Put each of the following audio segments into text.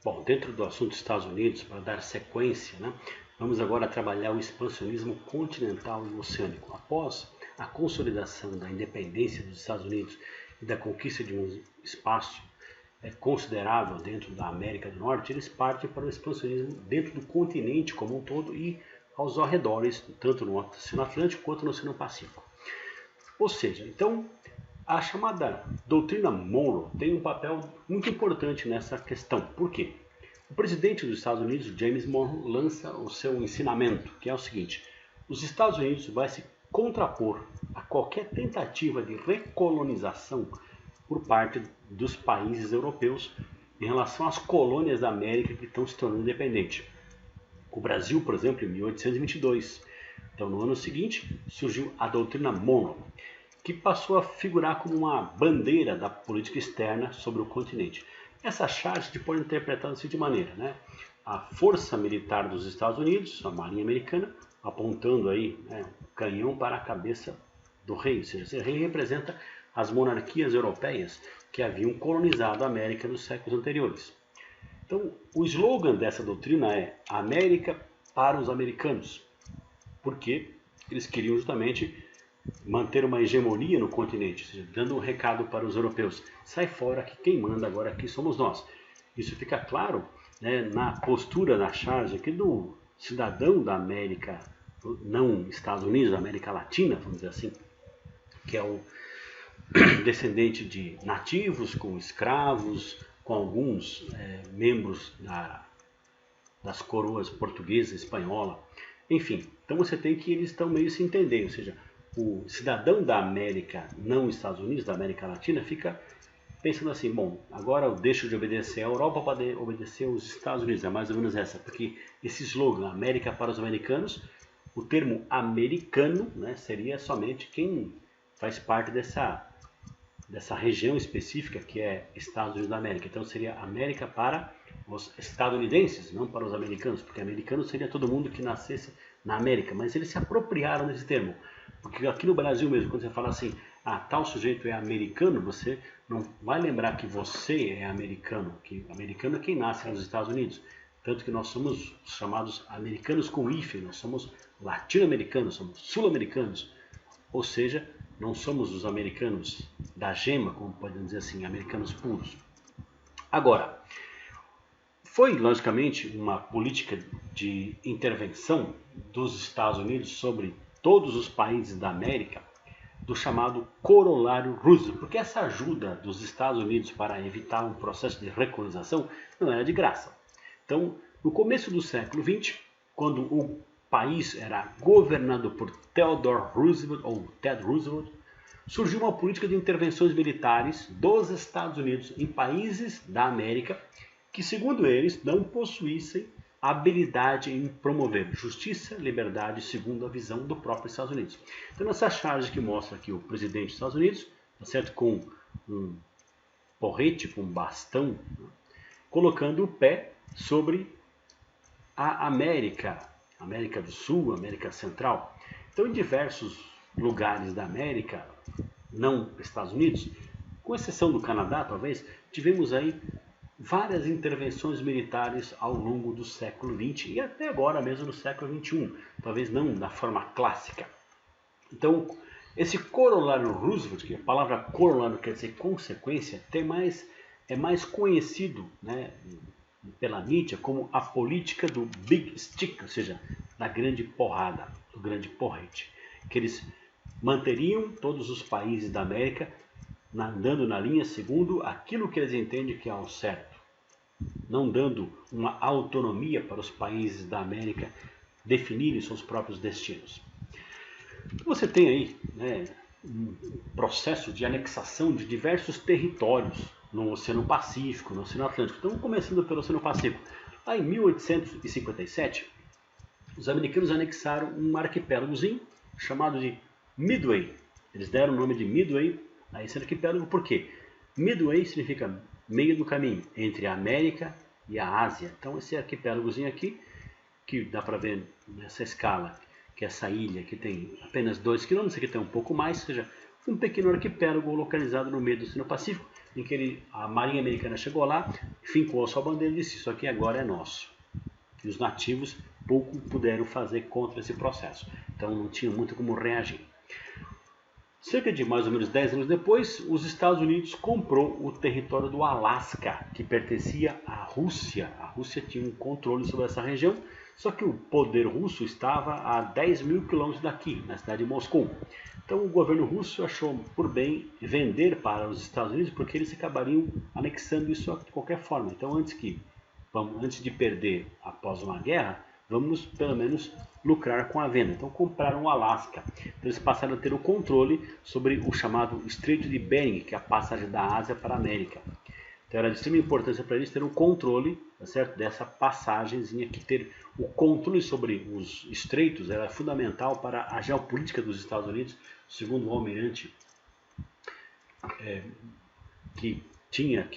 Bom, dentro do assunto dos Estados Unidos, para dar sequência, né, vamos agora trabalhar o expansionismo continental e oceânico. Após a consolidação da independência dos Estados Unidos e da conquista de um espaço considerável dentro da América do Norte, eles partem para o expansionismo dentro do continente como um todo e aos arredores, tanto no Oceano Atlântico quanto no Oceano Pacífico. Ou seja, então, a chamada doutrina Monroe tem um papel muito importante nessa questão. Por quê? O presidente dos Estados Unidos, James Monroe, lança o seu ensinamento, que é o seguinte: os Estados Unidos vai se contrapor a qualquer tentativa de recolonização por parte dos países europeus em relação às colônias da América que estão se tornando independentes. O Brasil, por exemplo, em 1822. Então, no ano seguinte, surgiu a doutrina Monroe, que passou a figurar como uma bandeira da política externa sobre o continente. Essa charge a gente pode interpretar da seguinte maneira, né? A força militar dos Estados Unidos, a Marinha Americana, apontando aí, né, o canhão para a cabeça do rei, ou seja, esse rei representa as monarquias europeias que haviam colonizado a América nos séculos anteriores. Então, o slogan dessa doutrina é América para os americanos, porque eles queriam justamente manter uma hegemonia no continente, ou seja, dando um recado para os europeus: sai fora que quem manda agora aqui somos nós. Isso fica claro, né, na postura da charge aqui do cidadão da América, não Estados Unidos, da América Latina, vamos dizer assim, que é o descendente de nativos, com escravos, com alguns membros das coroas portuguesa, espanhola, enfim. Então você tem que eles estão meio se entender, ou seja, o cidadão da América, não Estados Unidos, da América Latina, fica pensando assim: bom, agora eu deixo de obedecer a Europa para obedecer os Estados Unidos. É mais ou menos essa, porque esse slogan, América para os americanos, o termo americano, né, seria somente quem faz parte dessa região específica que é Estados Unidos da América. Então seria América para os estadunidenses, não para os americanos, porque americano seria todo mundo que nascesse na América, mas eles se apropriaram desse termo. Porque aqui no Brasil mesmo, quando você fala assim, tal sujeito é americano, você não vai lembrar que você é americano, que americano é quem nasce nos Estados Unidos. Tanto que nós somos chamados americanos com hífen, nós somos latino-americanos, somos sul-americanos, ou seja, não somos os americanos da gema, como podemos dizer assim, americanos puros. Agora, foi logicamente uma política de intervenção dos Estados Unidos sobre todos os países da América, do chamado corolário Roosevelt, porque essa ajuda dos Estados Unidos para evitar um processo de recolonização não era de graça. Então, no começo do século XX, quando o país era governado por Theodore Roosevelt, ou Ted Roosevelt, surgiu uma política de intervenções militares dos Estados Unidos em países da América que, segundo eles, não possuíssem habilidade em promover justiça e liberdade segundo a visão do próprio Estados Unidos. Então, essa charge que mostra aqui o presidente dos Estados Unidos, tá certo, com um porrete, com um bastão, né, colocando o pé sobre a América do Sul, América Central. Então, em diversos lugares da América, não Estados Unidos, com exceção do Canadá, talvez, tivemos aí várias intervenções militares ao longo do século XX e até agora mesmo no século XXI, talvez não da forma clássica. Então, esse corolário Roosevelt, que a palavra corolário quer dizer consequência, é mais conhecido, né, pela mídia como a política do Big Stick, ou seja, da grande porrada, do grande porrete, que eles manteriam todos os países da América andando na linha segundo aquilo que eles entendem que é o certo, não dando uma autonomia para os países da América definirem seus próprios destinos. Você tem aí, né, um processo de anexação de diversos territórios no Oceano Pacífico, no Oceano Atlântico. Então, começando pelo Oceano Pacífico. Lá em 1857, os americanos anexaram um arquipélagozinho chamado de Midway. Eles deram o nome de Midway a esse arquipélago por quê? Midway significa meio do caminho entre a América e a Ásia. Então, esse arquipélagozinho aqui, que dá para ver nessa escala, que essa ilha que tem apenas 2 km, aqui tem um pouco mais, ou seja, um pequeno arquipélago localizado no meio do Oceano Pacífico, em que a Marinha Americana chegou lá, fincou a sua bandeira e disse: isso aqui agora é nosso. E os nativos pouco puderam fazer contra esse processo, então não tinha muito como reagir. Cerca de mais ou menos 10 anos depois, os Estados Unidos comprou o território do Alasca, que pertencia à Rússia. A Rússia tinha um controle sobre essa região, só que o poder russo estava a 10 mil quilômetros daqui, na cidade de Moscou. Então o governo russo achou por bem vender para os Estados Unidos, porque eles acabariam anexando isso de qualquer forma. Então antes de perder após uma guerra, vamos pelo menos lucrar com a venda. Então compraram o Alasca. Então, eles passaram a ter o controle sobre o chamado Estreito de Bering, que é a passagem da Ásia para a América. Então era de extrema importância para eles ter o controle, tá certo, dessa passagenzinha, que ter o controle sobre os estreitos era fundamental para a geopolítica dos Estados Unidos, segundo o almirante que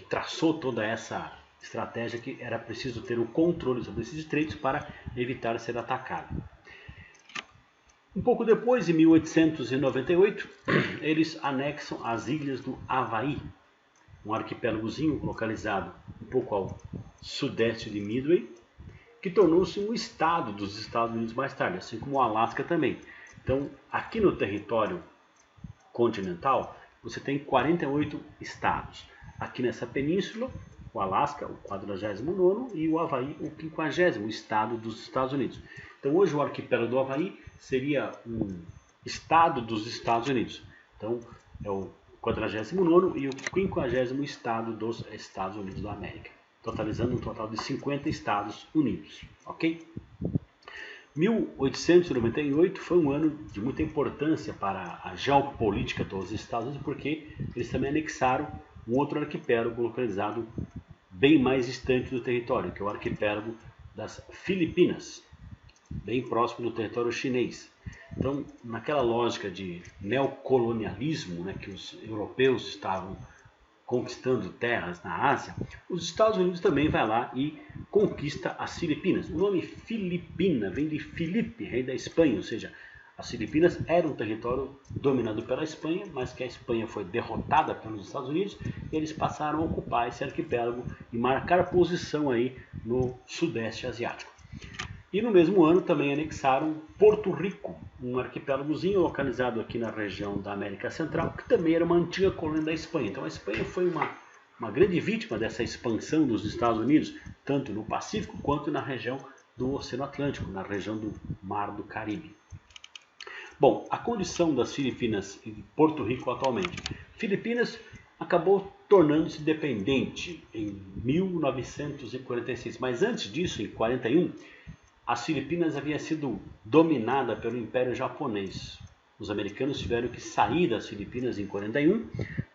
traçou toda essa estratégia, que era preciso ter o controle sobre esses estreitos para evitar ser atacado. Um pouco depois, em 1898, eles anexam as ilhas do Havaí, um arquipélagozinho localizado um pouco ao sudeste de Midway, que tornou-se um estado dos Estados Unidos mais tarde, assim como o Alasca também. Então, aqui no território continental, você tem 48 estados. Aqui nessa península, o Alasca, o 49º, e o Havaí, o 50º estado dos Estados Unidos. Então hoje o arquipélago do Havaí seria um estado dos Estados Unidos. Então é o 49º e o 50º estado dos Estados Unidos da América, totalizando um total de 50 Estados Unidos, ok? 1898 foi um ano de muita importância para a geopolítica dos Estados Unidos, porque eles também anexaram um outro arquipélago localizado bem mais distante do território, que é o arquipélago das Filipinas, bem próximo do território chinês. Então, naquela lógica de neocolonialismo, né, que os europeus estavam conquistando terras na Ásia, os Estados Unidos também vai lá e conquista as Filipinas. O nome Filipina vem de Filipe, rei da Espanha, ou seja, as Filipinas era um território dominado pela Espanha, mas que a Espanha foi derrotada pelos Estados Unidos, e eles passaram a ocupar esse arquipélago e marcar posição aí no Sudeste Asiático. E no mesmo ano também anexaram Porto Rico, um arquipélagozinho localizado aqui na região da América Central, que também era uma antiga colônia da Espanha. Então a Espanha foi uma grande vítima dessa expansão dos Estados Unidos, tanto no Pacífico quanto na região do Oceano Atlântico, na região do Mar do Caribe. Bom, a condição das Filipinas e de Porto Rico atualmente. Filipinas acabou tornando-se dependente em 1946, mas antes disso, em 41, as Filipinas haviam sido dominadas pelo Império Japonês. Os americanos tiveram que sair das Filipinas em 41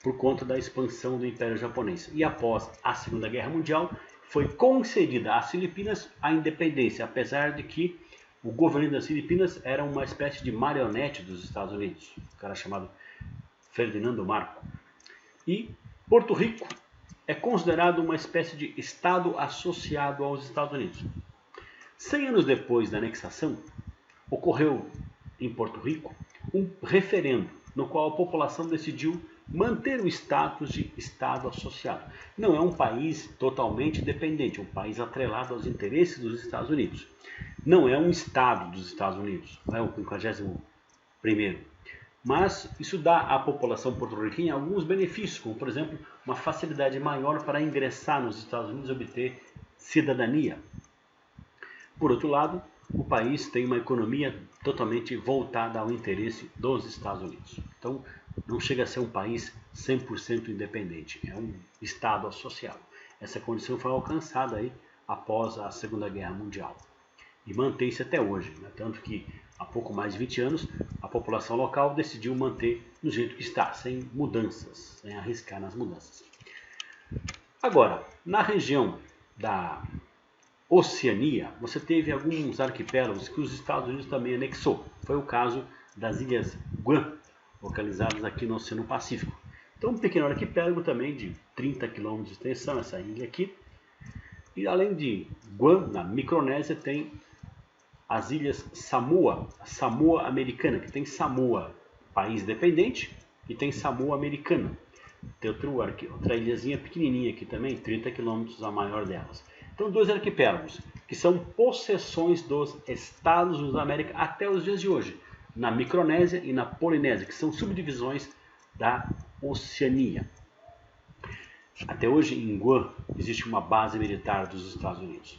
por conta da expansão do Império Japonês. E após a Segunda Guerra Mundial, foi concedida às Filipinas a independência, apesar de que o governo das Filipinas era uma espécie de marionete dos Estados Unidos, um cara chamado Ferdinando Marcos. E Porto Rico é considerado uma espécie de estado associado aos Estados Unidos. 100 anos depois da anexação, ocorreu em Porto Rico um referendo no qual a população decidiu manter o status de Estado associado. Não é um país totalmente independente, é um país atrelado aos interesses dos Estados Unidos. Não é um Estado dos Estados Unidos, não é o 51º. Mas isso dá à população porto-riquenha alguns benefícios, como por exemplo, uma facilidade maior para ingressar nos Estados Unidos e obter cidadania. Por outro lado, o país tem uma economia totalmente voltada ao interesse dos Estados Unidos. Então, não chega a ser um país 100% independente, é um Estado associado. Essa condição foi alcançada aí após a Segunda Guerra Mundial e mantém-se até hoje, né? Tanto que há pouco mais de 20 anos a população local decidiu manter do jeito que está, sem mudanças, sem arriscar nas mudanças. Agora, na região da Oceania, você teve alguns arquipélagos que os Estados Unidos também anexou. Foi o caso das Ilhas Guam, localizadas aqui no Oceano Pacífico. Então, um pequeno arquipélago também de 30 km de extensão, essa ilha aqui. E além de Guam, na Micronésia, tem as Ilhas Samoa, a Samoa Americana, que tem Samoa, país dependente, e tem Samoa Americana. Tem outra ilhazinha pequenininha aqui também, 30 quilômetros a maior delas. Então, 2 arquipélagos, que são possessões dos Estados Unidos da América até os dias de hoje, na Micronésia e na Polinésia, que são subdivisões da Oceania. Até hoje, em Guam, existe uma base militar dos Estados Unidos.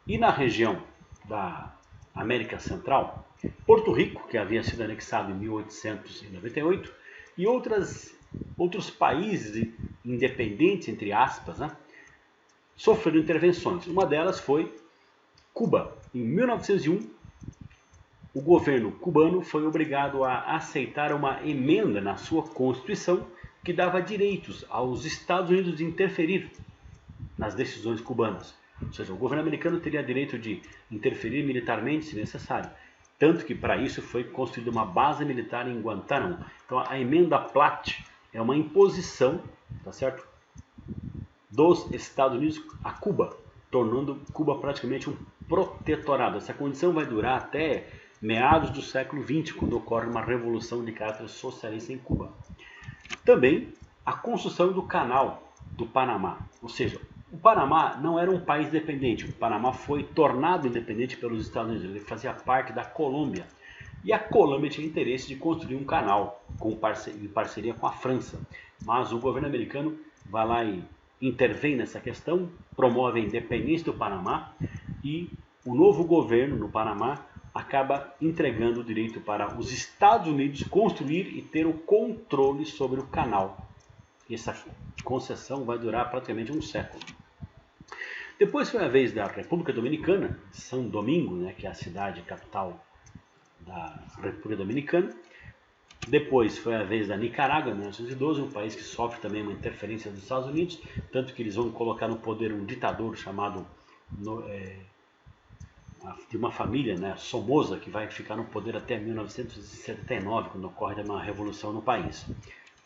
E na região da América Central, Porto Rico, que havia sido anexado em 1898, e outros países independentes, entre aspas, né, sofreram intervenções. Uma delas foi Cuba. Em 1901, o governo cubano foi obrigado a aceitar uma emenda na sua Constituição que dava direitos aos Estados Unidos de interferir nas decisões cubanas. Ou seja, o governo americano teria direito de interferir militarmente se necessário. Tanto que para isso foi construída uma base militar em Guantánamo. Então a emenda Platt é uma imposição, tá certo, dos Estados Unidos a Cuba, tornando Cuba praticamente um protetorado. Essa condição vai durar até meados do século XX, quando ocorre uma revolução de caráter socialista em Cuba. Também a construção do Canal do Panamá, ou seja, o Panamá não era um país independente, o Panamá foi tornado independente pelos Estados Unidos, ele fazia parte da Colômbia. E a Colômbia tinha interesse de construir um canal em parceria com a França, mas o governo americano vai lá e intervém nessa questão, promove a independência do Panamá e o novo governo no Panamá acaba entregando o direito para os Estados Unidos construir e ter o controle sobre o canal. Essa concessão vai durar praticamente um século. Depois foi a vez da República Dominicana, São Domingo, né, que é a cidade capital da República Dominicana. Depois foi a vez da Nicarágua, em 1912, um país que sofre também uma interferência dos Estados Unidos, tanto que eles vão colocar no poder um ditador chamado de uma família, né, Somoza, que vai ficar no poder até 1979, quando ocorre uma revolução no país.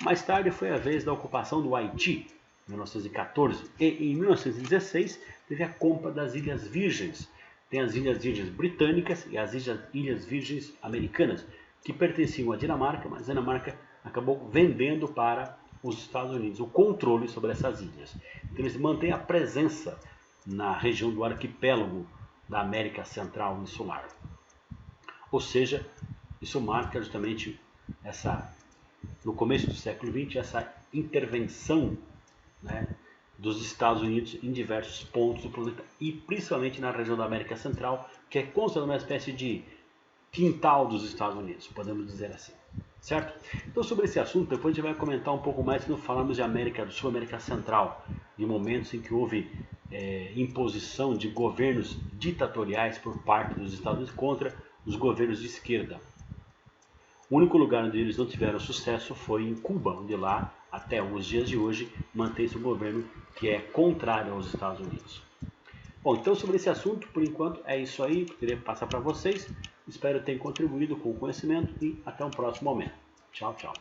Mais tarde foi a vez da ocupação do Haiti, em 1914, e em 1916 teve a compra das Ilhas Virgens. Tem as Ilhas Virgens Britânicas e as Ilhas Virgens Americanas, que pertenciam à Dinamarca, mas a Dinamarca acabou vendendo para os Estados Unidos o controle sobre essas ilhas. Então eles mantêm a presença na região do arquipélago da América Central Insular. Ou seja, isso marca justamente no começo do século XX, essa intervenção, né, dos Estados Unidos em diversos pontos do planeta e principalmente na região da América Central, que é considerada uma espécie de quintal dos Estados Unidos, podemos dizer assim, certo? Então, sobre esse assunto, depois a gente vai comentar um pouco mais quando falamos de América do Sul, América Central, de momentos em que houve imposição de governos ditatoriais por parte dos Estados Unidos contra os governos de esquerda. O único lugar onde eles não tiveram sucesso foi em Cuba, onde lá, até os dias de hoje, mantém-se um governo que é contrário aos Estados Unidos. Bom, então sobre esse assunto, por enquanto, é isso aí que eu queria passar para vocês. Espero ter contribuído com o conhecimento e até um próximo momento. Tchau, tchau.